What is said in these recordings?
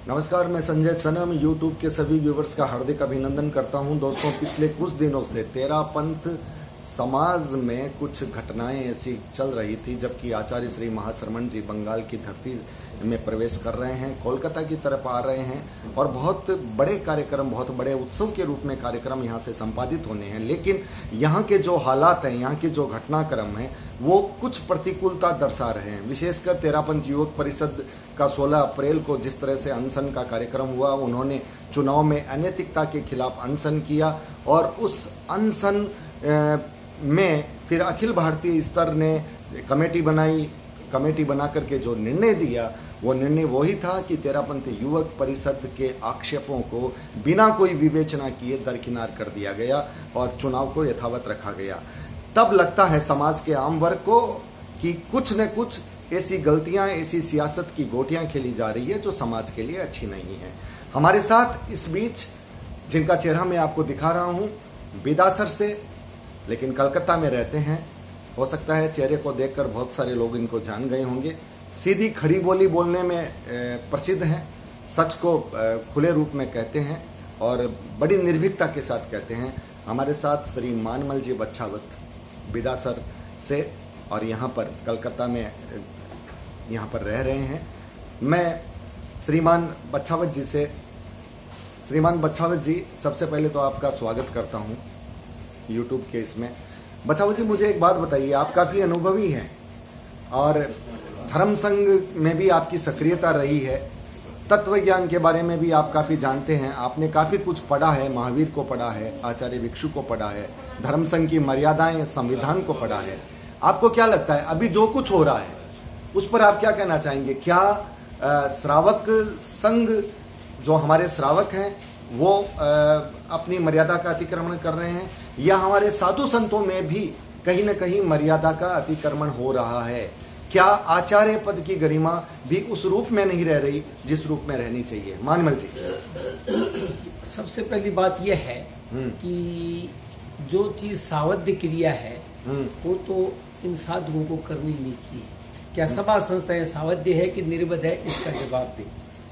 नमस्कार, मैं संजय सनम यूट्यूब के सभी व्यूवर्स का हार्दिक अभिनंदन करता हूं। दोस्तों, पिछले कुछ दिनों से तेरापंथ समाज में कुछ घटनाएं ऐसी चल रही थी, जबकि आचार्य श्री महाश्रमण जी बंगाल की धरती में प्रवेश कर रहे हैं, कोलकाता की तरफ आ रहे हैं और बहुत बड़े कार्यक्रम, बहुत बड़े उत्सव के रूप में कार्यक्रम यहाँ से संपादित होने हैं। लेकिन यहाँ के जो हालात हैं, यहाँ के जो घटनाक्रम हैं, वो कुछ प्रतिकूलता दर्शा रहे हैं। विशेषकर तेरापंथ युवक परिषद का 16 अप्रैल को जिस तरह से अनशन का कार्यक्रम हुआ, उन्होंने चुनाव में अनैतिकता के खिलाफ अनशन किया और उस अनशन में फिर अखिल भारतीय स्तर ने कमेटी बनाई। कमेटी बना करके जो निर्णय दिया, वो निर्णय वही था कि तेरापंथ युवक परिषद के आक्षेपों को बिना कोई विवेचना किए दरकिनार कर दिया गया और चुनाव को यथावत रखा गया। तब लगता है समाज के आम वर्ग को कि कुछ न कुछ ऐसी गलतियां, ऐसी सियासत की गोटियां खेली जा रही है जो समाज के लिए अच्छी नहीं है। हमारे साथ इस बीच जिनका चेहरा मैं आपको दिखा रहा हूं, बिदासर से, लेकिन कलकत्ता में रहते हैं। हो सकता है चेहरे को देखकर बहुत सारे लोग इनको जान गए होंगे। सीधी खड़ी बोली बोलने में प्रसिद्ध हैं, सच को खुले रूप में कहते हैं और बड़ी निर्भीकता के साथ कहते हैं। हमारे साथ श्री मानमल जी बच्छावत बिदासर से और यहाँ पर कलकत्ता में यहाँ पर रह रहे हैं। मैं श्रीमान बच्छावत जी से, श्रीमान बच्छावत जी, सबसे पहले तो आपका स्वागत करता हूँ यूट्यूब के इसमें। बच्छावत जी, मुझे एक बात बताइए, आप काफ़ी अनुभवी हैं और धर्म संघ में भी आपकी सक्रियता रही है, तत्व ज्ञान के बारे में भी आप काफ़ी जानते हैं, आपने काफ़ी कुछ पढ़ा है, महावीर को पढ़ा है, आचार्य भिक्षु को पढ़ा है, धर्म संघ की मर्यादाएं, संविधान को पढ़ा है। आपको क्या लगता है अभी जो कुछ हो रहा है उस पर आप क्या कहना चाहेंगे? क्या श्रावक संघ, जो हमारे श्रावक हैं, वो अपनी मर्यादा का अतिक्रमण कर रहे हैं, या हमारे साधु संतों में भी कहीं न कहीं मर्यादा का अतिक्रमण हो रहा है? क्या आचार्य पद की गरिमा भी उस रूप में नहीं रह रही जिस रूप में रहनी चाहिए? मानमल जी, सबसे पहली बात यह है कि जो चीज सावध्य क्रिया है वो तो इन साधुओं को करनी नहीं चाहिए। क्या सभा संस्थाएं सावध्य है कि निर्बध है, इसका जवाब दें।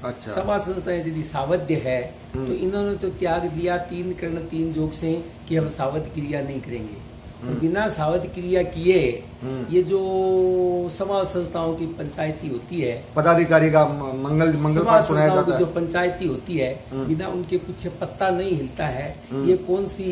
अच्छा, सभा संस्थाएं यदि सावध्य है तो इन्होंने तो त्याग दिया 3 कर्ण 3 जोग से कि हम सावध क्रिया नहीं करेंगे। तो बिना सावध क्रिया किए ये जो सभा संस्थाओं की पंचायती होती है, पदाधिकारी का मंगल पाठ सुनाया जाता है, जो पंचायती होती है, बिना उनके पीछे पत्ता नहीं हिलता है। ये कौन सी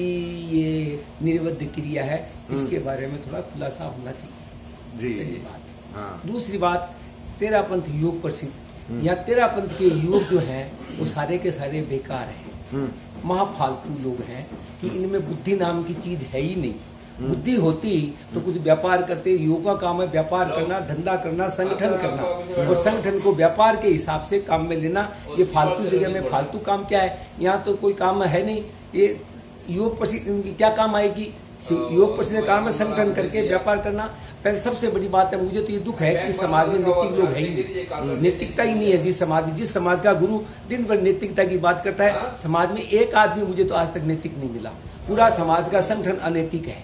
ये निर्बद्ध क्रिया है, इसके बारे में थोड़ा खुलासा होना चाहिए जी। पहली बात। हाँ। दूसरी बात, तेरापंथ युवक प्रसिद्ध या तेरापंथ के युवक जो हैं वो सारे के सारे बेकार हैं, महाफालतू लोग हैं कि इनमें बुद्धि नाम की चीज है ही नहीं। बुद्धि होती तो कुछ व्यापार करते। युवक का काम है व्यापार करना, धंधा करना, संगठन करना, और संगठन को व्यापार के हिसाब से काम में लेना। ये फालतू जगह में फालतू काम क्या है? यहाँ तो कोई काम है नहीं। ये युवक प्रसिद्ध इनकी क्या काम आएगी? युवक प्रसिद्ध काम है संगठन करके व्यापार करना। पहले सबसे बड़ी बात है, मुझे तो ये दुख है कि समाज में नैतिक लोग है ही नहीं, नैतिकता ही नहीं है। जिस समाज का गुरु दिन भर नैतिकता की बात करता है, समाज में एक आदमी मुझे तो आज तक नैतिक नहीं मिला। पूरा समाज का संगठन अनैतिक है,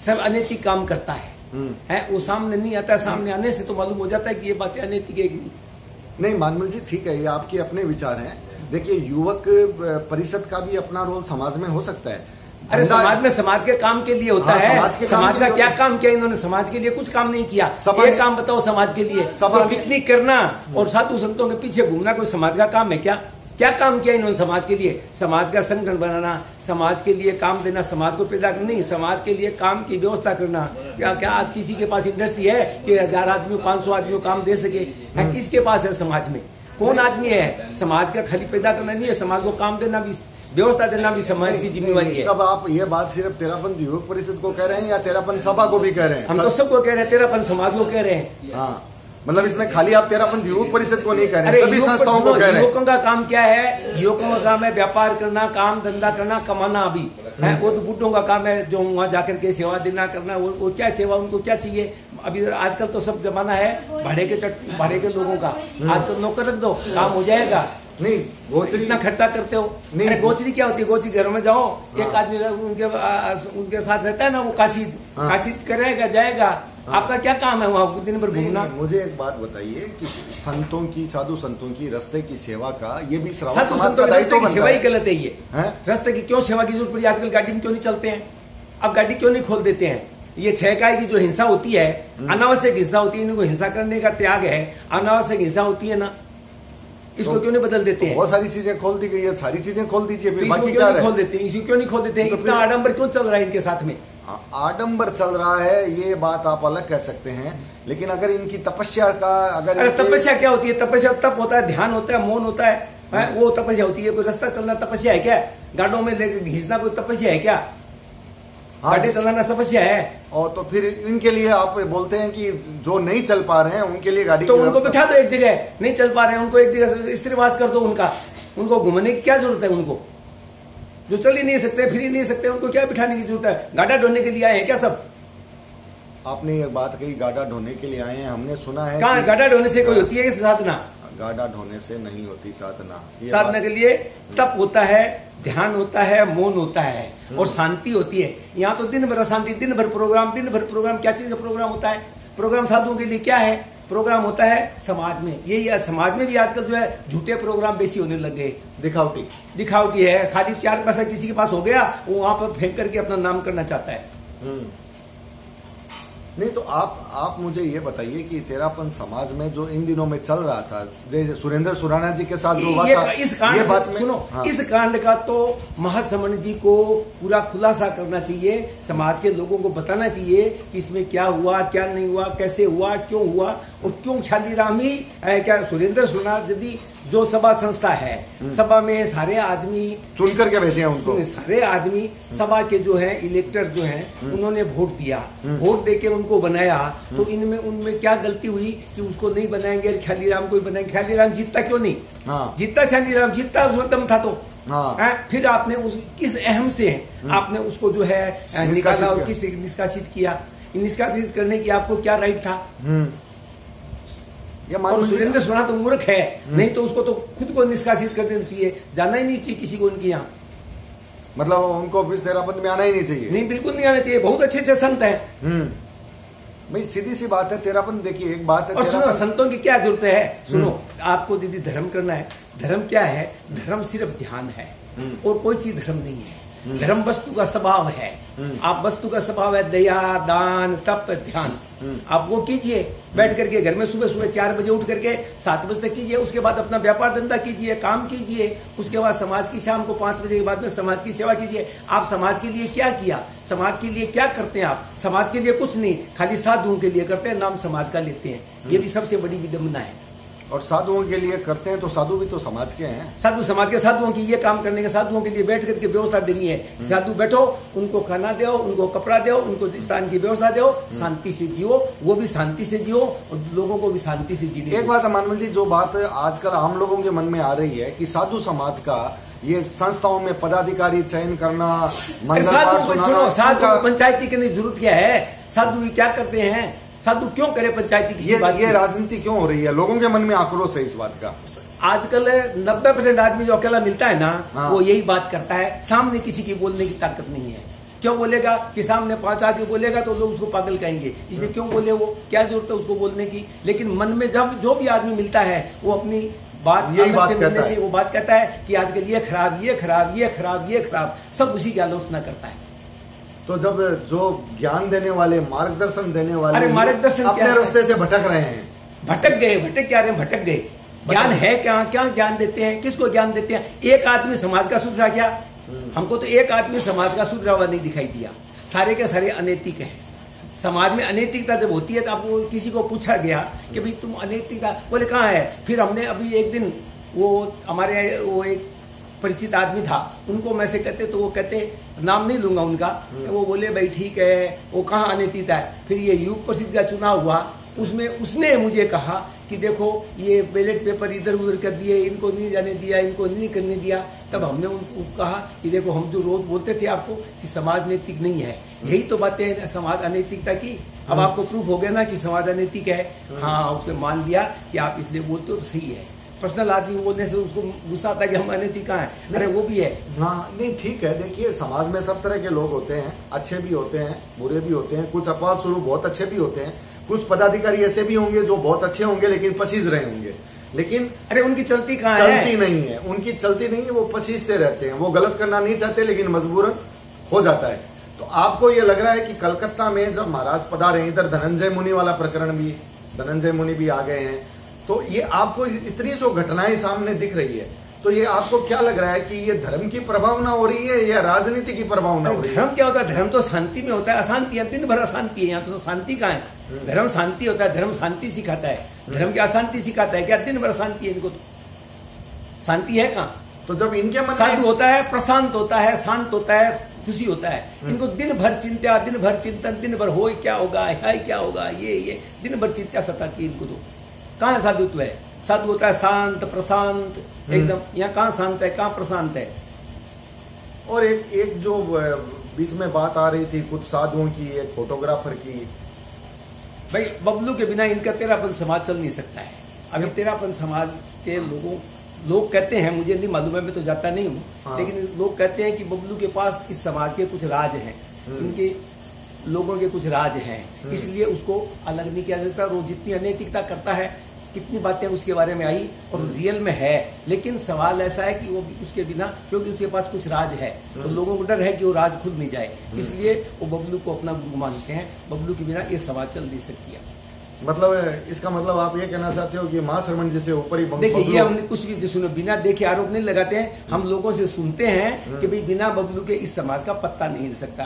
सब अनैतिक काम करता है। वो सामने नहीं आता, सामने आने से तो मालूम हो जाता है कि ये बातें अनैतिक है। नहीं मानमल जी, ठीक है, ये आपके अपने विचार हैं। देखिए, युवक परिषद का भी अपना रोल समाज में हो सकता है। अरे समाज में समाज के काम के लिए होता है। समाज का क्या काम किया इन्होंने? समाज के लिए कुछ काम नहीं किया। एक काम बताओ समाज के लिए, पिकनिक करना और साधु संतों के पीछे घूमना कोई समाज का काम है क्या? क्या काम किया इन्होंने समाज के लिए? समाज का संगठन बनाना, समाज के लिए काम देना, समाज को पैदा करना नहीं, समाज के लिए काम की व्यवस्था करना। क्या आज किसी के पास इंडस्ट्री है कि 1000 आदमियों 500 आदमियों काम दे सके? किसके पास है? समाज में कौन आदमी है? समाज का खाली पैदा करना नहीं है, समाज को काम देना भी, व्यवस्था देना भी समाज की जिम्मेवारी है। तब आप ये बात सिर्फ तेरापंथ युवक परिषद को कह रहे हैं या तेरापंथ सभा को भी कह रहे हैं? हम तो सबको कह रहे हैं, तेरापंथ समाज को कह रहे हैं। हाँ, मतलब इसमें खाली आप तेरापंथ युवक परिषद को नहीं कह रहे हैं, सभी संस्थाओं को कह रहे हैं। युवकों का काम क्या है? युवकों का काम है व्यापार करना, काम धंधा करना, कमाना भी है। वो तो बुढ़ों का काम है जो वहाँ जाकर के सेवा देना करना। वो क्या सेवा, उनको क्या चाहिए? अभी आजकल तो सब जमाना है भाड़े के लोगों का। आजकल नौकर रख दो, काम हो जाएगा। नहीं, गोचरी इतना खर्चा करते हो। नहीं, गोचरी क्या होती है? गोचरी घरों में जाओ, एक आदमी उनके साथ रहता है ना, वो काशीद करेगा, जाएगा, आपका क्या काम है वहाँ दिन भर घूमना? मुझे एक बात बताइए कि संतों की, साधु संतों की रास्ते की सेवा का ये भी श्रावक साधु समाज संतों का की दायित्व रास्ते की सेवा ही बनता है। गलत है ये। रास्ते की क्यों सेवा की जरूरत पड़ी? आजकल गाड़ी में क्यों नहीं चलते हैं? अब गाड़ी क्यों नहीं खोल देते हैं? ये 6 इकाई की जो हिंसा होती है, अनावश्यक हिंसा होती है, इनको हिंसा करने का त्याग है, अनावश्यक हिंसा होती है ना, इसको क्यों नहीं बदल देते हैं? बहुत सारी चीजें खोल दी गई है, सारी चीजें खोल दीजिए, इसको क्यों नहीं खोल देते हैं? इसको क्यों नहीं खोल देते हैं? इतना आडंबर क्यों चल रहा है इनके साथ में? आडंबर चल रहा है, ये बात आप अलग कह सकते हैं, लेकिन अगर इनकी तपस्या का, अगर तपस्या क्या होती है? तपस्या तप होता है, ध्यान होता है, मौन होता है, वो तपस्या होती है। कोई रास्ता चलना तपस्या है क्या? गाड़ों में लेकर घिसना कोई तपस्या है क्या? गाड़ी चलाना तपस्या है। और तो फिर इनके लिए आप बोलते हैं कि जो नहीं चल पा रहे हैं उनके लिए गाड़ी, तो उनको बिठा दो एक जगह, नहीं चल पा रहे हैं उनको एक जगह स्थिरवास कर दो उनका। उनको घूमने की क्या जरूरत है? उनको जो चल ही नहीं सकते, फिर ही नहीं सकते, उनको क्या बिठाने की जरूरत है? गाड़ा ढोने के लिए आए हैं क्या सब? आपने ये बात कही गाड़ा ढोने के लिए आए हैं, हमने सुना है कहाँ गाड़ा ढोने से कोई होती है साधना? गाड़ा ढोने से नहीं होती साधना। साधना के लिए तप होता है, ध्यान होता है, मौन होता है और शांति होती है। यहाँ तो दिन भर अशांति, दिन भर प्रोग्राम, दिन भर प्रोग्राम। क्या चीज का प्रोग्राम होता है? प्रोग्राम साधुओं के लिए क्या है? प्रोग्राम होता है समाज में। यही समाज में भी आजकल जो है झूठे प्रोग्राम बेसी होने लग गए, दिखावटी है। खाली 4 पैसा किसी के पास हो गया, वो वहां पर फेंक करके अपना नाम करना चाहता है। नहीं तो आप मुझे ये बताइए कि तेरापन समाज में जो इन दिनों में चल रहा था, जैसे सुरेंद्र सुराना जी के साथ जो हुआ था, इस कांड बात में सुनो, इस कांड का तो महासमण जी को पूरा खुलासा करना चाहिए, समाज के लोगों को बताना चाहिए कि इसमें क्या हुआ, क्या नहीं हुआ, कैसे हुआ, क्यों हुआ, और क्यों शालीराम ही क्या सुरेंद्र सुराना यदि जो सभा संस्था है, सभा में सारे आदमी चुन करके भेजे हैं उनको, सारे आदमी सभा के जो है इलेक्टर जो हैं उन्होंने वोट दिया, वोट देके उनको बनाया। तो इनमें उनमें क्या गलती हुई कि उसको नहीं बनाएंगे, ख्यालीराम को ही बनाएंगे? ख्यालीराम जीतता क्यों नहीं? जीतता, ख्यालीराम जीतता, उसमें दम था तो। फिर आपने किस अहम से आपने उसको जो है निकाला और किस निष्कासित किया? निष्कासित करने की आपको क्या राइट था? और सुरेंद्र सुराना तो मूर्ख है, नहीं तो उसको तो खुद को निष्कासित कर देना चाहिए, जाना ही नहीं चाहिए किसी को उनके यहाँ। मतलब उनको इस तेरापंथ में आना ही नहीं चाहिए? नहीं, बिल्कुल नहीं आना चाहिए। बहुत अच्छे अच्छे संत हैं। भाई सीधी सी बात है, तेरापंथ देखिए एक बात है। और सुनो, संतों की क्या जरूरत है? सुनो, आपको दीदी धर्म करना है। धर्म क्या है? धर्म सिर्फ ध्यान है और कोई चीज धर्म नहीं है। धर्म वस्तु का स्वभाव है। आप वस्तु का स्वभाव है दया, दान, तप, ध्यान। आप वो कीजिए बैठ करके घर में, सुबह सुबह 4 बजे उठ करके 7 बजे तक कीजिए। उसके बाद अपना व्यापार धंधा कीजिए, काम कीजिए। उसके बाद समाज की, शाम को 5 बजे के बाद में समाज की सेवा कीजिए। आप समाज के लिए क्या किया? समाज के लिए क्या करते हैं आप? समाज के लिए कुछ नहीं, खाली साधुओं के लिए करते हैं, नाम समाज का लेते हैं। ये भी सबसे बड़ी विडंबना है। और साधुओं के लिए करते हैं तो साधु भी तो समाज के हैं। साधु समाज के, साधुओं की ये काम करने के, साधुओं के लिए बैठ करके व्यवस्था देनी है। साधु बैठो, उनको खाना दो, उनको कपड़ा दो, उनको स्थान की व्यवस्था दो, शांति से जियो, वो भी शांति से जियो और लोगों को भी शांति से जीने। एक बात मानवल जी, जो बात आजकल आम लोगों के मन में आ रही है कि साधु समाज का ये संस्थाओं में पदाधिकारी चयन करना, साधु पंचायती करने की जरूरत क्या है? साधु क्या करते हैं? साधु क्यों करे पंचायती की बात? ये राजनीति क्यों हो रही है? लोगों के मन में आक्रोश है इस बात का। आजकल 90% आदमी जो अकेला मिलता है ना, वो यही बात करता है। सामने किसी की बोलने की ताकत नहीं है। क्यों बोलेगा कि सामने 5 आदमी बोलेगा तो लोग उसको पागल कहेंगे, इसलिए क्यों बोले? वो क्या जरूरत है उसको बोलने की? लेकिन मन में जब जो भी आदमी मिलता है वो अपनी बात से मिलने से वो बात कहता है कि आजकल ये खराब, ये खराब, ये खराब, ये खराब, सब उसी की आलोचना करता है। तो जब जो ज्ञान देने वाले, मार्गदर्शन देने वाले, अरे मार्गदर्शन अपने रास्ते से भटक रहे हैं, भटक गए, भटक क्या रहे? भटक गए। ज्ञान है क्या? क्या ज्ञान देते हैं? किसको ज्ञान देते हैं? एक आदमी समाज का सुधरा क्या? हमको तो एक आदमी समाज का सुधरा हुआ नहीं दिखाई दिया। सारे के सारे अनैतिक हैं। समाज में अनैतिकता जब होती है तो आपको किसी को पूछा गया कि भाई तुम अनैतिकता, बोले कहाँ है? फिर हमने अभी एक दिन वो हमारे वो एक परिचित आदमी था, उनको मैं से कहते तो वो कहते, नाम नहीं लूंगा उनका, वो बोले भाई ठीक है, वो कहाँ अनैतिकता है? फिर ये युग प्रसिद्ध का चुनाव हुआ, उसमें उसने मुझे कहा कि देखो ये बैलेट पेपर इधर उधर कर दिए, इनको नहीं जाने दिया, इनको नहीं करने दिया। तब हमने उनको कहा कि देखो हम जो रोज बोलते थे आपको कि समाज नैतिक नहीं है, यही तो बातें हैं समाज अनैतिकता की। अब आपको प्रूफ हो गया ना कि समाज अनैतिक है। हाँ, उसने मान लिया कि आप इसलिए बोलते हो तो सही है। पर्सनल आदमी बोलने से उसको गुस्सा आता है कि हम अनैतिक कहाँ है। अरे वो भी है। हाँ नहीं ठीक है, देखिए समाज में सब तरह के लोग होते हैं, अच्छे भी होते हैं, बुरे भी होते हैं, कुछ अपवाद स्वरूप बहुत अच्छे भी होते हैं, कुछ पदाधिकारी ऐसे भी होंगे जो बहुत अच्छे होंगे लेकिन पसीज रहे होंगे, लेकिन अरे उनकी चलती कहाँ है? चलती नहीं है, उनकी चलती नहीं है, वो पसीजते रहते हैं, वो गलत करना नहीं चाहते लेकिन मजबूरन हो जाता है। तो आपको ये लग रहा है कि कलकत्ता में जब महाराज पधारे, इधर धनंजय मुनि वाला प्रकरण भी, धनंजय मुनि भी आ गए हैं, तो ये आपको इतनी जो घटनाएं सामने दिख रही है, तो ये आपको क्या लग रहा है कि ये धर्म की प्रभावना हो रही है या राजनीति की प्रभावना हो रही है? धर्म क्या होता है? धर्म तो शांति में होता है, अशांति है, दिन भर अशांति है। यहाँ तो शांति कहाँ है? धर्म शांति होता है, धर्म शांति सिखाता है। धर्म की अशांति सिखाता है क्या? दिन भर शांति है। इनको तो शांति है कहाँ? तो जब इनके मन साधु होता है, प्रशांत होता है, शांत होता है, खुशी होता है। इनको दिन भर चिंता, दिन भर चिंतन, दिन भर हो क्या होगा, है क्या होगा, ये दिन भर चिंता सताती है इनको। तो कहाँ साधुत्व है? साधु होता है शांत प्रशांत एकदम। यहाँ कहाँ शांत है, कहाँ प्रशांत है? और एक जो बीच में बात आ रही थी कुछ साधुओं की, एक फोटोग्राफर की, भाई बबलू के बिना इनका तेरापन समाज चल नहीं सकता है। अभी तेरापन समाज के लोग कहते हैं, मुझे नहीं मालूम है, मैं तो जाता नहीं हूँ। हाँ। लेकिन लोग कहते हैं कि बबलू के पास इस समाज के कुछ राज हैं, इनके लोगों के कुछ राज हैं, इसलिए उसको अलग नहीं किया जाता। वो जितनी अनैतिकता करता है, कितनी बातें उसके बारे में आई और रियल में है, लेकिन सवाल ऐसा है कि वो उसके बिना, क्योंकि उसके पास कुछ राज है, तो लोगों को डर है कि वो राज खुल नहीं जाए, इसलिए वो बबलू को अपना गुरु मानते हैं। बबलू के बिना ये समाज चल नहीं सकती है। मतलब इसका मतलब आप ये कहना चाहते हो कि महाश्रमण जी से ऊपर ही देखिए, ये हमने कुछ भी सुनो, बिना देखे आरोप नहीं लगाते हैं। हम लोगों से सुनते हैं कि भाई बिना बबलू के इस समाज का पत्ता नहीं हिल सकता,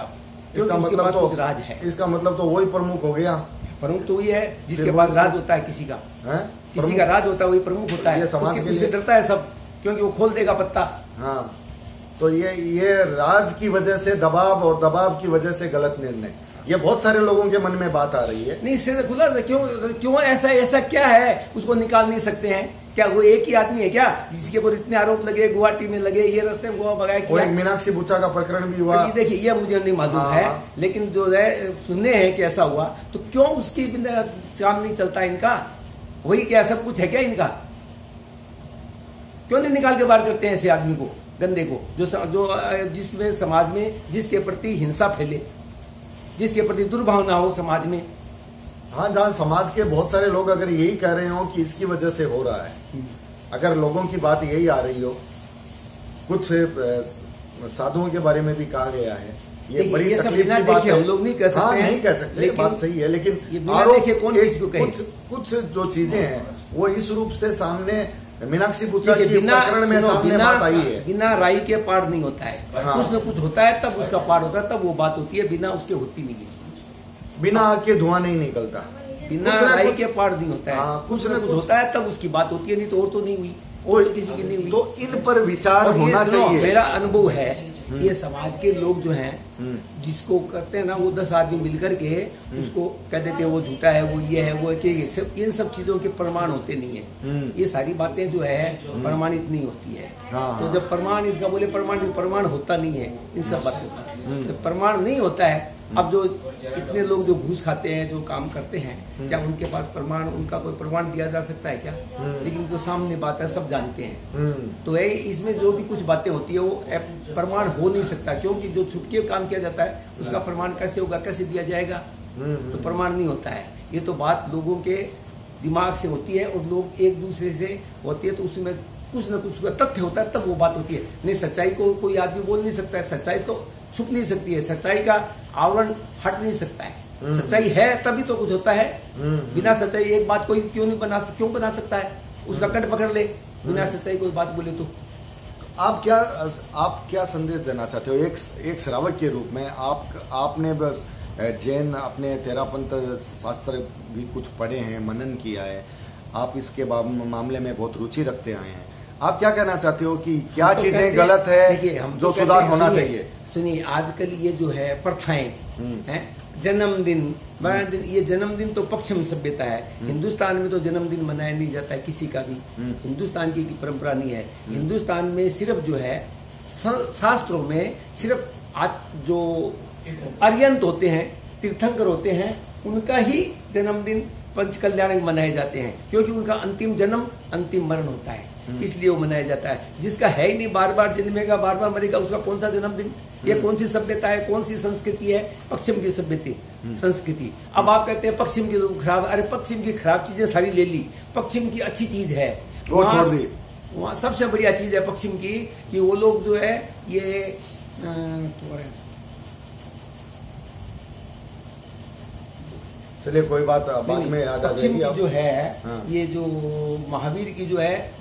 इसका मतलब तो कुछ राज है। इसका मतलब तो वही प्रमुख हो गया। प्रमुख तो वही है जिसके पास राज होता है, किसी का किसी का राज होता है, वही प्रमुख होता है। उससे डरता है सब, क्योंकि वो खोल देगा पत्ता। हाँ, तो ये राज की वजह से दबाव और दबाव की वजह से गलत निर्णय, ये बहुत सारे लोगों के मन में बात आ रही है। नहीं, इससे खुला क्यों ऐसा क्या है उसको निकाल नहीं सकते हैं? क्या वो एक ही आदमी है क्या जिसके ऊपर इतने आरोप लगे, गुवाहाटी में लगे, ये रास्ते में गोवा भगाया किया? मीनाक्षी बुच्चा का प्रकरण भी हुआ। देखिए, ये मुझे नहीं मालूम है, लेकिन जो है सुनने हैं कि ऐसा हुआ, तो क्यों उसकी बिना काम नहीं चलता इनका? वही क्या सब कुछ है क्या इनका? क्यों नहीं निकाल के बाहर करते हैं ऐसे आदमी को, गंदे को, जो जिसमें समाज में जिसके प्रति हिंसा फैले, जिसके प्रति दुर्भावना हो समाज में। हाँ, जहाँ समाज के बहुत सारे लोग अगर यही कह रहे हो कि इसकी वजह से हो रहा है, अगर लोगों की बात यही आ रही हो, कुछ साधुओं के बारे में भी कहा गया है, ये बड़ी तकलीफ की बात है। हम लोग नहीं कह सकते। हाँ, नहीं कह सकते, ये बात सही है, लेकिन कौन किसको कहे? कुछ जो चीजें हैं वो इस रूप से सामने मीनाक्षी बुच्चा के प्रकरण में सामने बात आई है। बिना राई के पार नहीं होता है। हाँ। कुछ न कुछ होता है तब उसका पार होता है, तब वो बात होती है, बिना उसके होती नहीं है। बिना आग के धुआं नहीं निकलता, बिना राई के पार नहीं होता है। कुछ न कुछ होता है तब उसकी बात होती है, नहीं तो और तो नहीं हुई, और तो किसी की नहीं हुई। तो इन पर विचार होना चाहिए। मेरा अनुभव है, ये समाज के लोग जो हैं, जिसको करते हैं ना, वो 10 आदमी मिलकर के उसको कह देते हैं वो झूठा है, वो ये है, वो इन सब चीजों के प्रमाण होते नहीं है। ये सारी बातें जो है प्रमाणित नहीं होती है। तो जब प्रमाण इसका बोले प्रमाण होता नहीं है इन सब बातों का, जब प्रमाण नहीं होता है। अब जो इतने लोग जो घूस खाते हैं, जो काम करते हैं, क्या उनके पास प्रमाण, उनका कोई प्रमाण दिया जा सकता है क्या? लेकिन जो सामने बात है सब जानते हैं। तो इसमें जो भी कुछ बातें होती है वो प्रमाण हो नहीं सकता, क्योंकि जो छुप के काम किया जाता है उसका प्रमाण कैसे होगा, कैसे दिया जाएगा? तो प्रमाण नहीं होता है। ये तो बात लोगों के दिमाग से होती है, और लोग एक दूसरे से होती है, तो उसमें कुछ न कुछ तथ्य होता है, तब वो बात होती है। नहीं, सच्चाई को कोई आदमी बोल नहीं सकता है, सच्चाई तो छुप नहीं सकती है, सच्चाई का आवरण हट नहीं सकता है। सच्चाई है तभी तो कुछ होता है। बिना सच्चाई एक बात कोई क्यों बना सकता है? उसका कट पकड़ ले, बिना सच्चाई कोई बात बोले तो। आप क्या संदेश देना चाहते हो एक श्रावक के रूप में? आपने बस जैन अपने तेरापंथ शास्त्र भी कुछ पढ़े हैं, मनन किया है, आप इसके मामले में बहुत रुचि रखते आए हैं। आप क्या कहना चाहते हो कि क्या चीजें गलत है जो सुधार होना चाहिए? सुनिए, आजकल ये जो है प्रथाएं हैं, जन्मदिन, बड़ा दिन, ये जन्मदिन तो पश्चिम सभ्यता है। हिंदुस्तान में तो जन्मदिन मनाया नहीं जाता है किसी का भी, हिंदुस्तान की परंपरा नहीं है। हिंदुस्तान में सिर्फ जो है शास्त्रों में सिर्फ जो अर्यंत होते हैं, तीर्थंकर होते हैं, उनका ही जन्मदिन पंच कल्याणक मनाए जाते हैं, क्योंकि उनका अंतिम जन्म अंतिम मरण होता है, इसलिए वो मनाया जाता है। जिसका है ही नहीं, बार बार जन्मेगा बार बार मरेगा, उसका कौन सा जन्मदिन? ये कौन सी सभ्यता है, कौन सी संस्कृति है? पश्चिम की सभ्यता संस्कृति। अब आप कहते हैं पश्चिम की खराब, अरे पश्चिम की खराब चीजें सारी ले ली, पश्चिम की अच्छी चीज है वो छोड़ दी। वहाँ सबसे बढ़िया चीज है पश्चिम की कि वो लोग जो है ये चलिए कोई बात बाद में याद आ जाएगी। पश्चिम की जो है ये जो महावीर की जो है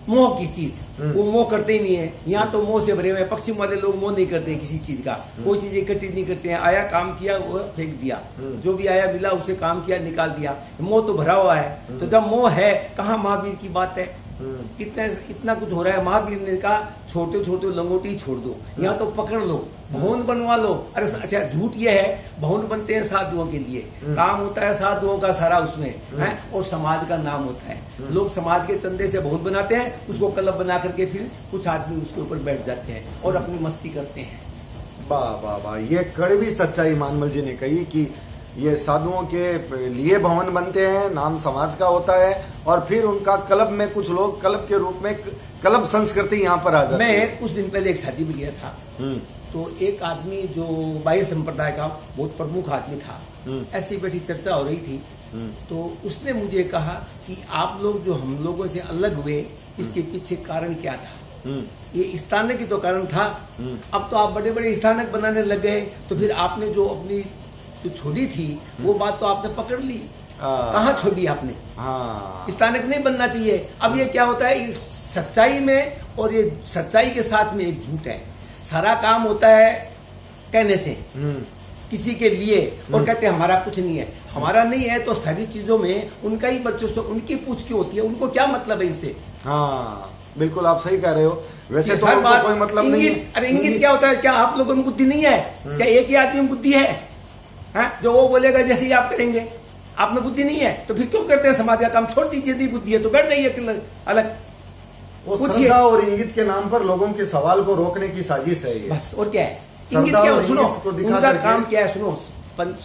मोह की चीज, वो मोह करते ही नहीं है। यहाँ तो मोह से भरे हुए, पश्चिम वाले लोग मोह नहीं करते हैं किसी चीज का, कोई चीज इकट्ठी नहीं करते हैं। आया काम किया वो फेंक दिया, जो भी आया मिला उसे काम किया निकाल दिया, मोह तो भरा हुआ है। तो जब मोह है, कहाँ महावीर की बात है? इतना कुछ हो रहा है। महावीर ने कहा छोटे छोटे लंगोटी छोड़ दो, यहाँ तो पकड़ लो, भवन बनवा लो। अरे अच्छा, झूठ ये है, भवन बनते हैं साधुओं के लिए, काम होता है साधुओं का सारा उसमें है, और समाज का नाम होता है। लोग समाज के चंदे से भवन बनाते हैं, उसको क्लब बना करके फिर कुछ आदमी उसके ऊपर बैठ जाते हैं और अपनी मस्ती करते हैं। वाह वाह वाह, ये कड़वी सच्चाई मानमल जी ने कही कि ये साधुओं के लिए भवन बनते हैं, नाम समाज का होता है, और फिर उनका क्लब में कुछ लोग क्लब के रूप में क्लब संस्कृति यहाँ पर आ जाती है। मैं कुछ दिन पहले एक शादी में गया था, तो एक आदमी जो बाह्य संप्रदाय का बहुत प्रमुख आदमी था, ऐसी बैठी चर्चा हो रही थी, तो उसने मुझे कहा कि आप लोग जो हम लोगों से अलग हुए, इसके पीछे कारण क्या था? ये स्थानक ही तो कारण था। अब तो आप बड़े बड़े स्थानक बनाने लग गए, तो फिर आपने जो अपनी जो छोड़ी थी वो बात तो आपने पकड़ ली, कहाँ छोड़ी आपने? स्थानक नहीं बनना चाहिए। अब ये क्या होता है, इस सच्चाई में, और ये सच्चाई के साथ में एक झूठ है। सारा काम होता है कहने से, किसी के लिए, और कहते हैं हमारा कुछ नहीं है। हमारा नहीं है तो सारी चीजों में उनका ही वर्चस्व, उनकी पूछ क्यों होती है? उनको क्या मतलब है इनसे? हाँ बिल्कुल, आप सही कह रहे हो। वैसे तो हर बात कोई मतलब नहीं है। अरे इंगित क्या होता है? क्या आप लोगों में बुद्धि नहीं है? क्या एक ही आदमी में बुद्धि है? जो वो बोलेगा जैसे ही आप करेंगे। आप में बुद्धि नहीं है तो फिर क्यों करते हैं समाज का काम? छोड़ दीजिए, यदि बुद्धि है तो बैठ जाइए अलग। श्रद्धा और इंगित के नाम पर लोगों के सवाल को रोकने की साजिश है ये, बस। और क्या है इंगित? क्या सुनो, उनका काम क्या है? सुनो,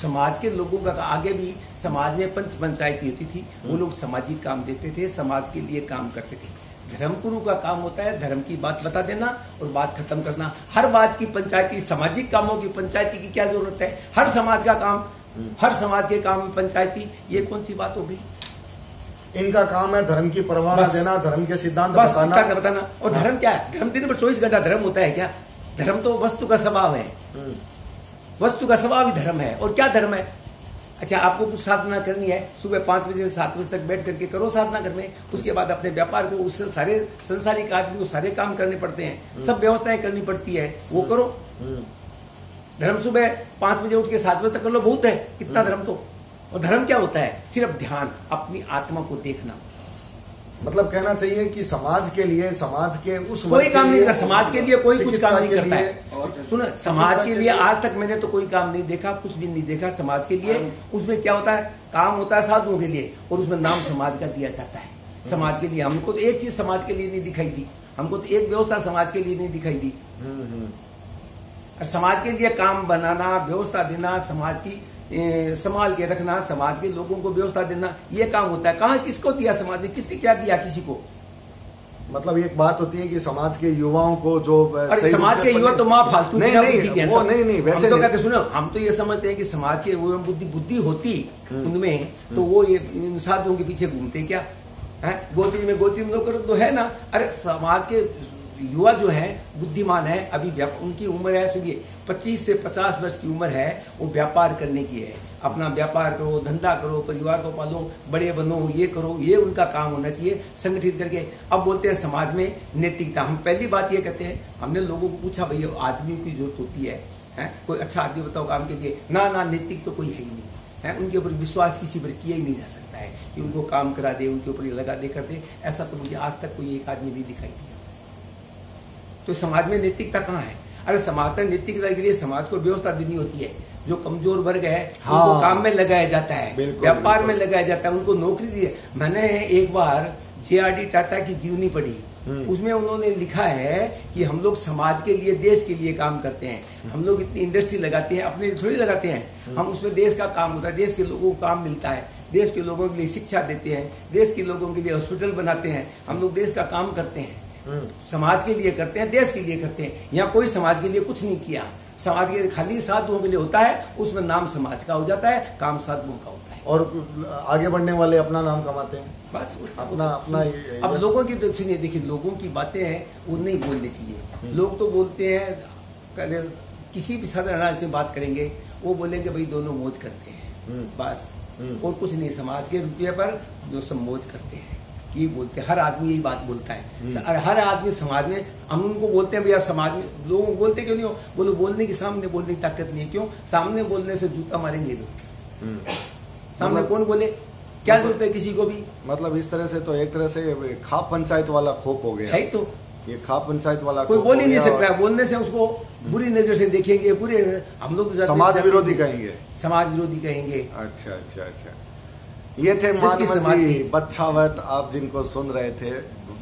समाज के लोगों का आगे भी समाज में पंच पंचायती होती थी, वो लोग सामाजिक काम देते थे, समाज के लिए काम करते थे। धर्मगुरु का काम होता है धर्म की बात बता देना और बात खत्म करना। हर बात की पंचायती, सामाजिक कामों की पंचायती की क्या जरूरत है? हर समाज का काम, हर समाज के काम में पंचायती, ये कौन सी बात हो गई? इनका काम है धर्म की परवाह देना, धर्म के सिद्धांत बताना। और धर्म क्या है? धर्म दिन भर 24 घंटा धर्म होता है क्या? धर्म तो वस्तु का स्वभाव है, वस्तु का स्वभाव ही धर्म है। और क्या धर्म है? अच्छा, आपको कुछ साधना करनी है, सुबह 5 बजे से 7 बजे तक बैठ करके करो साधना घर में। उसके बाद अपने व्यापार को, उससे सारे संसारिक आदमी को सारे काम करने पड़ते हैं, सब व्यवस्थाएं करनी पड़ती है, वो करो। धर्म सुबह 5 बजे उठ के 7 बजे तक कर लो, बहुत है इतना धर्म तो। और धर्म क्या होता है? सिर्फ ध्यान, अपनी आत्मा को देखना। मतलब कहना चाहिए कि समाज के लिए, समाज के उस कोई काम नहीं करता, समाज के लिए कोई कुछ काम नहीं करता है। सुनो, समाज के लिए आज तक मैंने तो कोई काम नहीं देखा, कुछ भी नहीं देखा समाज के लिए। उसमें क्या होता है? काम होता है साधुओं के लिए, और उसमें नाम समाज का दिया जाता है। समाज के लिए हमको तो एक चीज समाज के लिए नहीं दिखाई दी, हमको तो एक व्यवस्था समाज के लिए नहीं दिखाई दी। और समाज के लिए काम बनाना, व्यवस्था देना, समाज की संभाल के रखना, समाज के लोगों को व्यवस्था देना, ये काम होता है। कहाँ किसको दिया समाज ने? किसने क्या दिया किसी को? मतलब एक बात होती है कि समाज के युवाओं को जो, अरे समाज के युवा तो मां फालतू नहीं, वैसे हम तो कहते सुनो, हम तो ये समझते हैं कि समाज के युवा में बुद्धि होती उनमें, तो वो ये साधुओं के पीछे घूमते क्या है? गोत्री में लोग तो है ना। अरे समाज के युवा जो है बुद्धिमान है, अभी उनकी उम्र है, सुनिए 25 से 50 वर्ष की उम्र है, वो व्यापार करने की है। अपना व्यापार करो, धंधा करो, परिवार को पालो, बड़े बनो, ये करो, ये उनका काम होना चाहिए संगठित करके। अब बोलते हैं समाज में नैतिकता। हम पहली बात ये कहते हैं, हमने लोगों को पूछा भैया आदमी की जरूरत होती है, कोई अच्छा आदमी बताओ काम के लिए? ना नैतिक तो कोई है ही नहीं है। उनके ऊपर विश्वास किसी पर किया ही नहीं जा सकता है कि उनको काम करा दे, उनके ऊपर लगा दे, कर दे। ऐसा तो मुझे आज तक कोई एक आदमी नहीं दिखाई दिया। तो समाज में नैतिकता कहाँ है? अरे समाज में नैतिकता के लिए समाज को व्यवस्था देनी होती है। जो कमजोर वर्ग है उनको काम में लगाया जाता है, व्यापार में लगाया जाता है, उनको नौकरी दी है। मैंने एक बार JRD टाटा की जीवनी पढ़ी, उसमें उन्होंने लिखा है कि हम लोग समाज के लिए, देश के लिए काम करते हैं। हम लोग इतनी इंडस्ट्री लगाते हैं, अपने लिए थोड़ी लगाते हैं, हम उसमें देश का काम होता है, देश के लोगों को काम मिलता है, देश के लोगों के लिए शिक्षा देते हैं, देश के लोगों के लिए हॉस्पिटल बनाते हैं। हम लोग देश का काम करते हैं, समाज के लिए करते हैं, देश के लिए करते हैं। यहाँ कोई समाज के लिए कुछ नहीं किया, समाज के खाली साधुओं के लिए होता है, उसमें नाम समाज का हो जाता है, काम साधुओं का होता है, और आगे बढ़ने वाले अपना नाम कमाते हैं, बस अपना अपना। अब लोगों की तो सुनिए, देखिए लोगों की बातें हैं वो नहीं बोलनी चाहिए। लोग तो बोलते हैं, किसी भी साधारण से बात करेंगे वो बोलेंगे भाई दोनों मौज करते हैं, बस, और कुछ नहीं। समाज के रुपये पर जो सब मौज करते हैं ये बोलते हैं, हर आदमी यही बात बोलता है। हर आदमी समाज में, हम उनको बोलते हैं भैया समाज में, लोग बोलते क्यों नहीं हो? बोलो बोलने की, सामने बोलने की ताकत नहीं है। क्यों? सामने बोलने से जूता मारेंगे लोग, सामने कौन बोले, क्या जरूरत है किसी को भी? मतलब इस तरह से तो एक तरह से खाप पंचायत वाला खोप हो गया है। तो ये खाप पंचायत वाला कोई बोल ही नहीं सकता है, बोलने से उसको बुरी नजर से देखेंगे, बुरे, हम लोग समाज विरोधी कहेंगे, समाज विरोधी कहेंगे। अच्छा अच्छा अच्छा, ये थे मानमल जी बच्छावत, आप जिनको सुन रहे थे।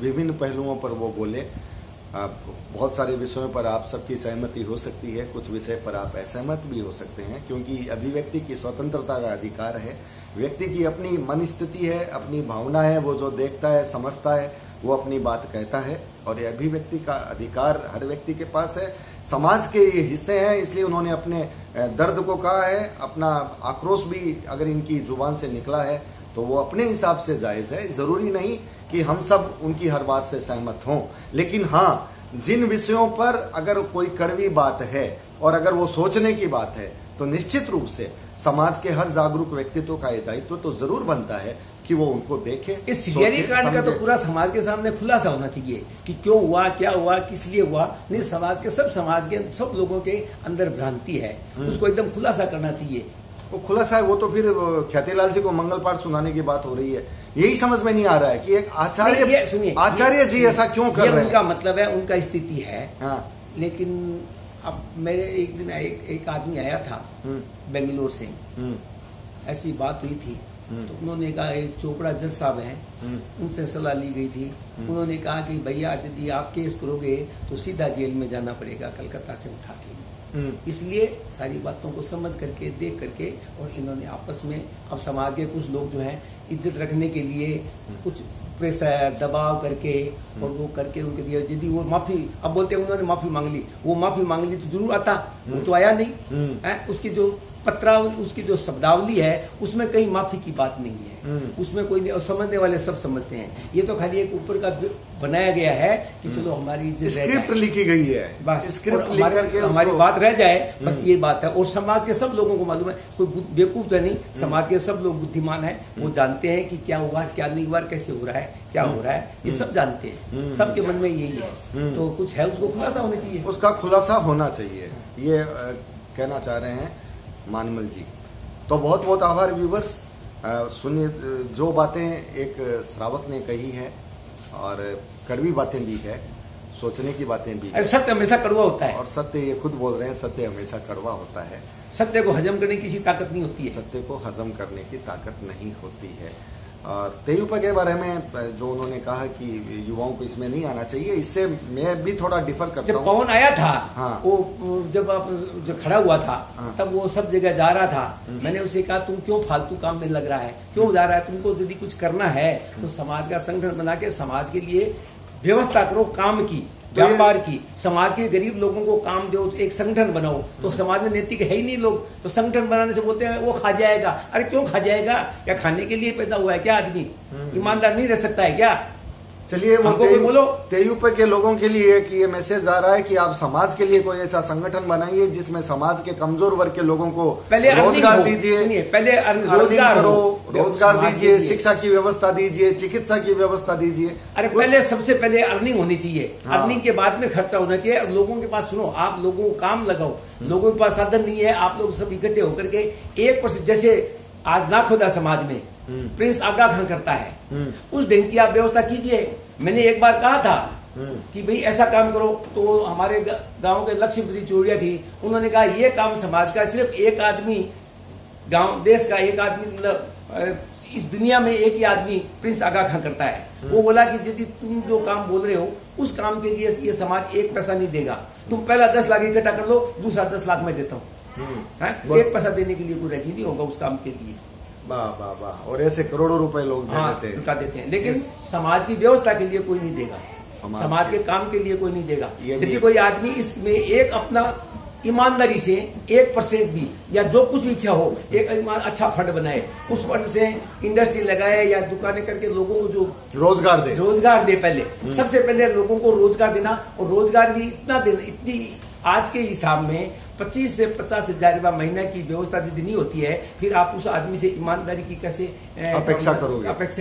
विभिन्न पहलुओं पर वो बोले, बहुत सारे विषयों पर आप सबकी सहमति हो सकती है, कुछ विषय पर आप असहमत भी हो सकते हैं, क्योंकि अभिव्यक्ति की स्वतंत्रता का अधिकार है। व्यक्ति की अपनी मन स्थिति है, अपनी भावना है, वो जो देखता है समझता है वो अपनी बात कहता है, और ये अभिव्यक्ति का अधिकार हर व्यक्ति के पास है। समाज के ये हिस्से हैं, इसलिए उन्होंने अपने दर्द को कहा है, अपना आक्रोश भी अगर इनकी जुबान से निकला है तो वो अपने हिसाब से जायज़ है। ज़रूरी नहीं कि हम सब उनकी हर बात से सहमत हों, लेकिन हाँ, जिन विषयों पर अगर कोई कड़वी बात है और अगर वो सोचने की बात है तो निश्चित रूप से समाज के हर जागरूक व्यक्तित्व का ये दायित्व तो जरूर बनता है कि वो उनको देखे। इस सिलियरी कांड का तो पूरा समाज के सामने खुलासा होना चाहिए कि क्यों हुआ, क्या हुआ, किस लिए हुआ। नहीं, समाज के सब लोगों के अंदर भ्रांति है, उसको एकदम खुलासा करना चाहिए। वो खुलासा है, वो तो फिर ख्यातिलाल जी को मंगल पाठ सुनाने की बात हो रही है। यही समझ में नहीं आ रहा है कि एक आचार्य जी ऐसा क्यों कर रहे हैं। उनका मतलब है, उनका स्थिति है। हाँ। लेकिन अब मेरे एक दिन एक आदमी आया था बेंगलोर से, ऐसी बात हुई थी, तो उन्होंने कहा, एक चोपड़ा जज साहब हैं, उनसे सलाह ली गई थी। उन्होंने कहा कि भैया यदि आप केस करोगे तो सीधा जेल में जाना पड़ेगा, कलकत्ता से उठा के। इसलिए सारी बातों को समझ करके, देख करके, और इन्होंने आपस में, अब समाज के कुछ लोग जो हैं इज्जत रखने के लिए कुछ प्रेशर दबाव करके और वो करके उनके दिया, यदि वो माफी, अब बोलते हैं उन्होंने माफी मांग ली, वो माफी मांग ली तो जरूर आता, वो तो आया नहीं है। उसकी जो पत्रावली, उसकी जो शब्दावली है उसमें कहीं माफी की बात नहीं है, उसमें कोई नहीं, और समझने वाले सब समझते हैं। ये तो खाली एक ऊपर का बनाया गया है कि चलो हमारी स्क्रिप्ट लिखी गई है, बस स्क्रिप्ट हमारी बात रह जाए, बस ये बात है। और समाज के सब लोगों को मालूम है, कोई बेवकूफ तो नहीं, समाज के सब लोग बुद्धिमान है, वो जानते हैं कि क्या हुआ, क्या नहीं हुआ, कैसे हो रहा है, क्या हो रहा है, ये सब जानते हैं, सबके मन में यही है। तो कुछ है, उसको खुलासा होना चाहिए, उसका खुलासा होना चाहिए, ये कहना चाह रहे हैं मानमल जी। तो बहुत बहुत आभार व्यूवर्स। सुनिए, जो बातें एक श्रावक ने कही है और कड़वी बातें भी है, सोचने की बातें भी है। सत्य हमेशा कड़वा होता है, और सत्य, ये खुद बोल रहे हैं, सत्य हमेशा कड़वा होता है। सत्य को हजम करने की किसी ताकत नहीं होती है, सत्य को हजम करने की ताकत नहीं होती है। और तेयुपा के बारे में जो उन्होंने कहा कि युवाओं को इसमें नहीं आना चाहिए, इससे मैं भी थोड़ा डिफर करता हूं। जब पवन आया था, हाँ, वो जब खड़ा हुआ था, हाँ, तब वो सब जगह जा रहा था। मैंने उसे कहा, तुम क्यों फालतू काम में लग रहा है, क्यों जा रहा है? तुमको यदि कुछ करना है तो समाज का संगठन बना के समाज के लिए व्यवस्था करो, काम की, व्यापार की, समाज के गरीब लोगों को काम दो, एक संगठन बनाओ। तो समाज में नैतिक है ही नहीं लोग, तो संगठन बनाने से बोलते हैं वो खा जाएगा। अरे क्यों खा जाएगा? क्या खाने के लिए पैदा हुआ है क्या आदमी? ईमानदार नहीं रह सकता है क्या? चलिए, हमको कोई बोलो, तेयुपे के लोगों के लिए कि ये मैसेज आ रहा है कि आप समाज के लिए कोई ऐसा संगठन बनाइए जिसमें समाज के कमजोर वर्ग के लोगों को पहले रोजगार दीजिए, पहले रोजगार दीजिए, शिक्षा की व्यवस्था दीजिए, चिकित्सा की व्यवस्था दीजिए। अरे पहले, सबसे पहले अर्निंग होनी चाहिए, अर्निंग के बाद में खर्चा होना चाहिए। और लोगों के पास, सुनो, आप लोगों को काम लगाओ, लोगों के पास साधन नहीं है, आप लोग सब इकट्ठे होकर के 1%, जैसे आज नाखुदा समाज में प्रिंस आगा खान करता है, उस ढंग की आप व्यवस्था कीजिए। मैंने एक बार कहा था कि भाई ऐसा काम करो। तो हमारे गांव के लक्ष्मीपति चौड़िया थी, उन्होंने कहा ये काम समाज का, सिर्फ एक आदमी गांव देश का एक आदमी, मतलब इस दुनिया में एक ही आदमी प्रिंस आगा खां करता है। वो बोला कि यदि तुम जो काम बोल रहे हो उस काम के लिए ये समाज एक पैसा नहीं देगा, तुम पहला 10 लाख इकट्ठा कर लो, दूसरा 10 लाख मैं देता हूँ। एक पैसा देने के लिए कोई राजी नहीं होगा उस काम के लिए। वाह वाह वाह। और ऐसे करोड़ों रुपए लोग देते हैं, लेकिन समाज की व्यवस्था के लिए कोई नहीं देगा, समाज के काम के लिए कोई नहीं देगा। यदि कोई आदमी इसमें एक अपना ईमानदारी से 1% भी या जो कुछ भी इच्छा हो, एक अच्छा फंड बनाए, उस फंड से इंडस्ट्री लगाए या दुकानें करके लोगों को जो रोजगार दे पहले सबसे पहले लोगों को रोजगार देना। और रोजगार भी इतना देना, इतनी आज के हिसाब में 25 से 50 हजार रुपया महीना की व्यवस्था यदि नहीं होती है, फिर आप उस आदमी से ईमानदारी की कैसे अपेक्षा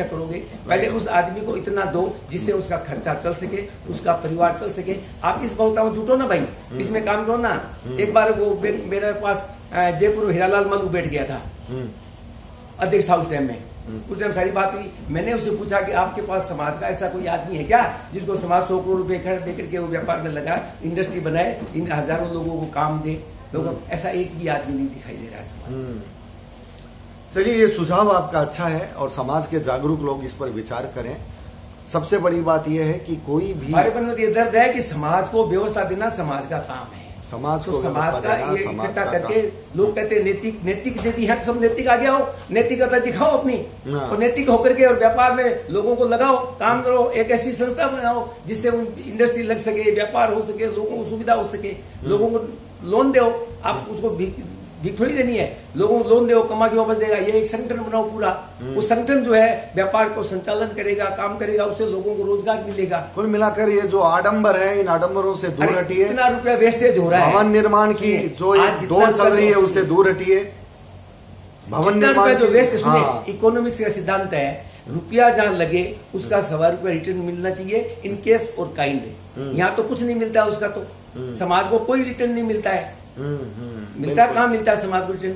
करोगे? पहले उस आदमी को इतना दो जिससे उसका खर्चा चल सके, उसका परिवार चल सके। आप इस बहुता में जुटो ना भाई, इसमें काम करो ना। एक बार वो मेरे पास जयपुर हीरालाल मल्लू बैठ गया था, अध्यक्ष था उस टाइम में। उस टाइम सारी बात हुई, मैंने उससे पूछा कि आपके पास समाज का ऐसा कोई आदमी है क्या जिसको समाज 100 करोड़ रुपए इकट्ठे देकर के वो व्यापार में लगा, इंडस्ट्री बनाए, इन हजारों लोगों को काम दे। लोगों ऐसा एक भी आदमी नहीं दिखाई दे रहा है समाज। चलिए, ये सुझाव आपका अच्छा है और समाज के जागरूक लोग इस पर विचार करें। सबसे बड़ी बात यह है कि कोई भी, हमारे मन में ये दर्द है कि समाज को व्यवस्था देना समाज का काम है। समाज को समाज का ये इकट्ठा करके लोग कहते हैं नैतिक देती है, सब नैतिक आ गया हो, नैतिकता दिखाओ अपनी, और नैतिक होकर के और व्यापार में लोगों को लगाओ, काम करो, एक ऐसी संस्था बनाओ जिससे इंडस्ट्री लग सके, व्यापार हो सके, लोगों को सुविधा हो सके, लोगों को लोन दो। आप उसको भीख थोड़ी देनी है, लोगों को लोन दो, कमा के वापस देगा। ये एक संगठन बनाओ पूरा, वो संगठन जो है व्यापार को संचालन करेगा, काम करेगा, उससे लोगों को रोजगार मिलेगा। कुल मिलाकर ये जो आडंबर है, इन आडंबरों से दूर हटिए। कितना रुपया वेस्टेज हो रहा है, भवन निर्माण की जो दौड़ चल रही है उससे दूर हटिए। भवन निर्माण जो वेस्ट, सुनिए, इकोनॉमिक्स का सिद्धांत है, रुपया जहाँ लगे उसका 1.25 रुपया रिटर्न मिलना चाहिए, इन केस और काइंड। यहाँ तो कुछ नहीं मिलता उसका, तो समाज को कोई रिटर्न नहीं मिलता है। मिलता कहाँ मिलता है समाज को रिटर्न?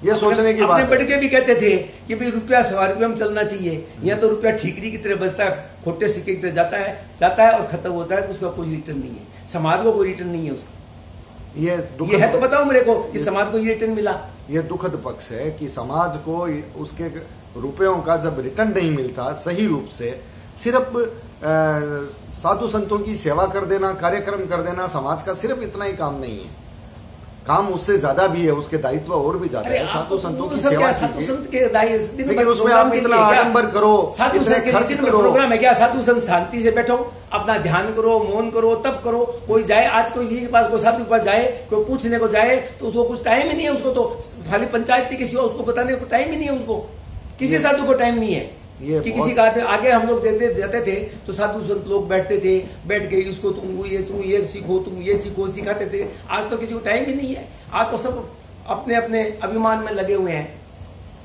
ये सोचने की बात है। अपने बड़के भी कहते थे कि भाई रुपया 1.25 रुपये में चलना चाहिए। यहाँ तो रुपया ठीकरी की तरह बचता है, खोटे सिक्के की तरह जाता है और खत्म होता है, उसका कोई रिटर्न नहीं है। समाज को कोई रिटर्न नहीं है उसका। ये है तो बताओ मेरे को कि समाज को ये रिटर्न मिला। ये दुखद पक्ष है कि समाज को उसके रुपयों का जब रिटर्न नहीं मिलता सही रूप से, सिर्फ साधु संतों की सेवा कर देना, कार्यक्रम कर देना समाज का सिर्फ इतना ही काम नहीं है। काम उससे ज्यादा भी है, उसके दायित्व और भी ज्यादा है। साधु संतों की सेवा कीजिए, लेकिन उसमें आप इतना आडंबर करो, साधु संत के प्रोग्राम है क्या? साधु संत शांति से बैठो, अपना ध्यान करो, मौन करो, तब करो। कोई जाए, आज कोई किसी के पास, कोई साधु के पास जाए, कोई पूछने को जाए तो उसको कुछ टाइम ही नहीं है। उसको तो खाली पंचायत किसी और उसको बताने को टाइम ही नहीं है। उसको किसी साधु को टाइम नहीं है कि किसी का आगे हम लोग जाते थे तो साधु संत लोग बैठते थे, बैठ के इसको तुम ये सीखो, तुम ये सीखो, सिखाते थे। आज तो किसी को टाइम ही नहीं है। आज तो सब अपने अपने अभिमान में लगे हुए हैं।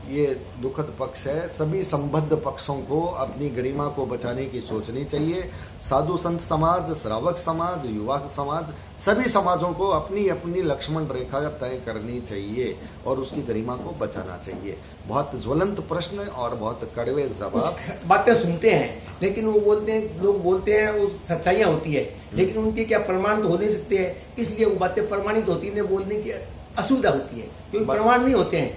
ये दुखद पक्ष है। सभी संबद्ध पक्षों को अपनी गरिमा को बचाने की सोचनी चाहिए। साधु संत समाज, श्रावक समाज, युवा समाज, सभी समाजों को अपनी अपनी लक्ष्मण रेखा तय करनी चाहिए और उसकी गरिमा को बचाना चाहिए। बहुत ज्वलंत प्रश्न और बहुत कड़वे जवाब। बातें सुनते हैं लेकिन वो बोलते हैं, लोग बोलते हैं वो सच्चाइयां होती है, लेकिन उनके क्या प्रमाण तो हो नहीं सकते हैं, इसलिए वो बातें प्रमाणित होती है, बोलने की असुविधा होती है क्योंकि प्रमाण नहीं होते हैं।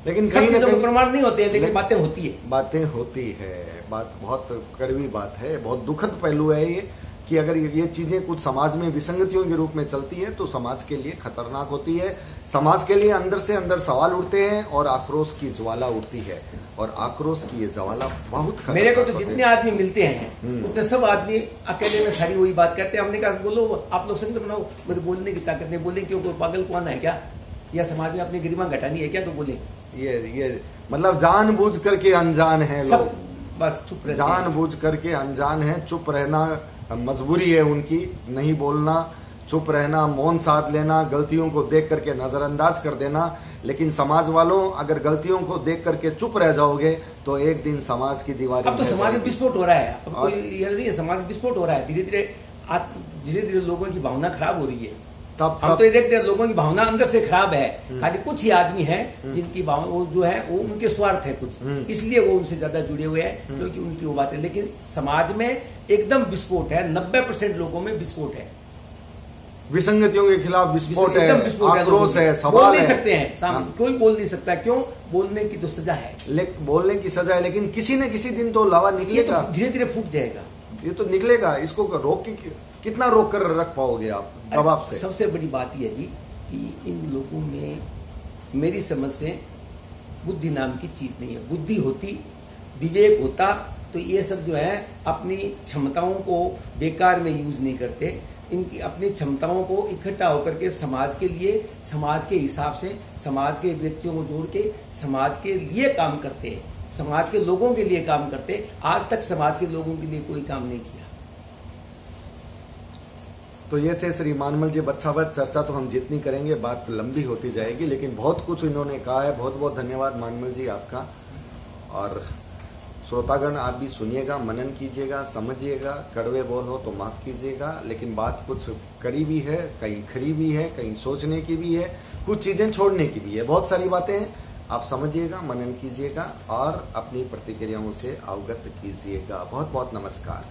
लेकिन कहीं ना कहीं प्रमाण नहीं होते हैं, लेकिन बातें होती है। बातें होती है। बात बहुत कड़वी बात है, बहुत दुखद पहलू है ये कि अगर ये चीजें कुछ समाज में विसंगतियों के रूप में चलती है तो समाज के लिए खतरनाक होती है। समाज के लिए अंदर से अंदर सवाल उठते हैं और आक्रोश की ज्वाला उठती है, और आक्रोश की ये ज्वाला बहुत खतरनाक। मेरे को तो जितने आदमी मिलते हैं उतने सब आदमी अकेले में सारी वही बात करते हैं। हमने कहा बोलो, आप लोग संगठन बनाओ, मेरे बोलने की ताकत नहीं। बोले क्यों? कोई पागल कौन है क्या, या समाज में अपनी गरिमा घटानी है क्या? तो बोले ये मतलब जानबूझ करके अनजान है लोग, बस चुप रहते, जानबूझ करके अनजान है। चुप रहना मजबूरी है उनकी, नहीं बोलना, चुप रहना, मौन साध लेना, गलतियों को देख करके नजरअंदाज कर देना। लेकिन समाज वालों, अगर गलतियों को देख करके चुप रह जाओगे तो एक दिन समाज की दीवारें, अब तो समाज में विस्फोट हो रहा है। अब कोई ये नहीं है, समाज में विस्फोट हो रहा है। धीरे धीरे लोगों की भावना खराब हो रही है। हम तो ये देखते हैं लोगों की भावना अंदर से खराब है, खाली कुछ ही आदमी हैं जिनकी भावना वो जो है वो उनके स्वार्थ है कुछ, इसलिए वो उनसे ज्यादा जुड़े हुए हैं क्योंकि उनकी वो बातें। लेकिन समाज में एकदम विस्फोट है, 90% लोगों में विस्फोट है, विसंगतियों के खिलाफ विस्फोट है, आक्रोश है, सवाल बोल नहीं सकते हैं, कोई बोल नहीं सकता। क्यों? बोलने की तो सजा है, बोलने की सजा है, लेकिन किसी न किसी दिन तो लावा निकलेगा, तो धीरे धीरे फूट जाएगा, ये तो निकलेगा। इसको रोक के कितना रोक कर रख पाओगे आप जवाब से? सबसे बड़ी बात यह है जी कि इन लोगों में मेरी समझ से बुद्धि नाम की चीज नहीं है। बुद्धि होती, विवेक होता तो ये सब जो है अपनी क्षमताओं को बेकार में यूज नहीं करते, इनकी अपनी क्षमताओं को इकट्ठा होकर के समाज के लिए, समाज के हिसाब से, समाज के व्यक्तियों को जोड़ के समाज के लिए काम करते हैं, समाज के लोगों के लिए काम करते। आज तक समाज के लोगों के लिए कोई काम नहीं किया। तो ये थे श्री मानमल जी बच्छावत। चर्चा तो हम जितनी करेंगे बात लंबी होती जाएगी, लेकिन बहुत कुछ इन्होंने कहा है। बहुत बहुत धन्यवाद मानमल जी आपका। और श्रोतागण आप भी सुनिएगा, मनन कीजिएगा, समझिएगा, कड़वे बोल हो तो माफ़ कीजिएगा, लेकिन बात कुछ कड़ी भी है, कहीं खरी भी है, कहीं सोचने की भी है, कुछ चीज़ें छोड़ने की भी है, बहुत सारी बातें हैं। आप समझिएगा, मनन कीजिएगा और अपनी प्रतिक्रियाओं से अवगत कीजिएगा। बहुत बहुत नमस्कार।